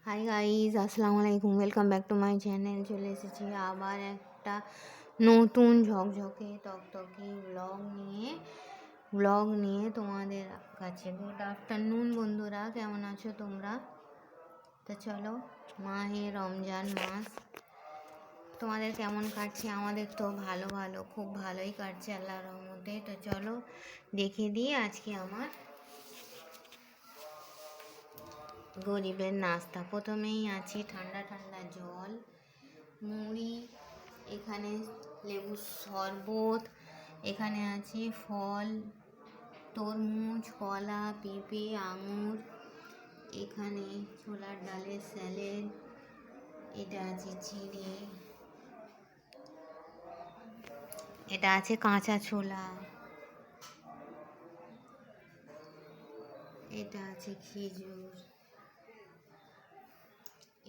Hi guys, আসসালামু আলাইকুম। Welcome back to my channel. চলে এসেছি আবার একটা নতুন ঝকঝকে তকতকে ব্লগ নিয়ে তোমাদের কাছে। গুড আফটারনুন বন্ধুরা, কেমন আছো তোমরা? তো চলো, মাহে রমজান মাস তোমাদের কেমন কাটছে? আমাদের তো ভালো খুব ভালোই কাটছে আল্লাহর রহমতে। তো চলো দেখে দিই আজকে আমার গরিবের নাস্তা। প্রথমেই আছে ঠান্ডা ঠান্ডা জল, মুড়ি, এখানে লেবুর শরবত, এখানে আছে ফল, তরমুজ, কলা, পেঁপে, আঙুর, এখানে ছোলার ডালের স্যালাড, এটা আছে চিড়ে, এটা আছে কাঁচা ছোলা, এটা আছে খেজুর,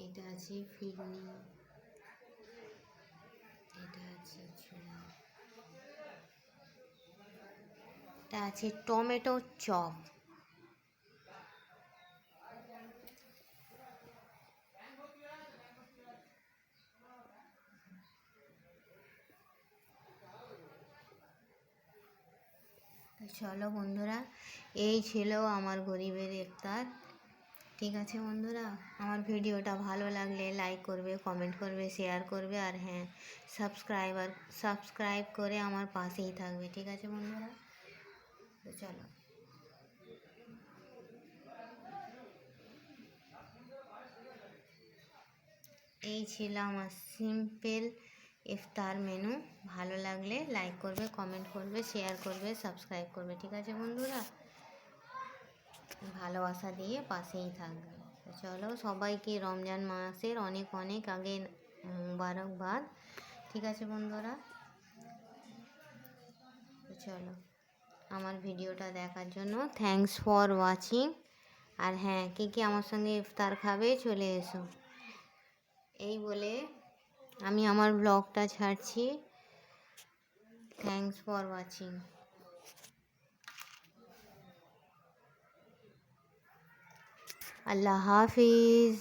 এটা আছে ফিরনি, এটা আছে ছোলা, এটা আছে টমেটো চপ। চলো বন্ধুরা, এই ছিল আমার গরিবের ইফতার। ঠিক আছে বন্ধুরা, আমার ভিডিওটা ভালো লাগলে লাইক করবে, কমেন্ট করবে, শেয়ার করবে, আর হ্যাঁ, সাবস্ক্রাইব করে আমার পাশেই থাকবে। ঠিক আছে বন্ধুরা, তো চলো, এই ছিল আমার সিম্পল ইফতার মেনু। ভালো লাগলে লাইক করবে, কমেন্ট করবে, শেয়ার করবে, সাবস্ক্রাইব করবে। ঠিক আছে বন্ধুরা, ভালোবাসা দিয়ে পাশেই থাকবে। তো চলো, সবাইকে রমজান মাসের অনেক অনেক আগে মুবারকবাদ। ঠিক আছে বন্ধুরা, তো চলো, আমার ভিডিওটা দেখার জন্য থ্যাঙ্কস ফর ওয়াচিং। আর হ্যাঁ, কে আমার সঙ্গে ইফতার খাবে চলে এসো। এই বলে আমি আমার ব্লগটা ছাড়ছি। Thanks for watching. Allah Hafiz.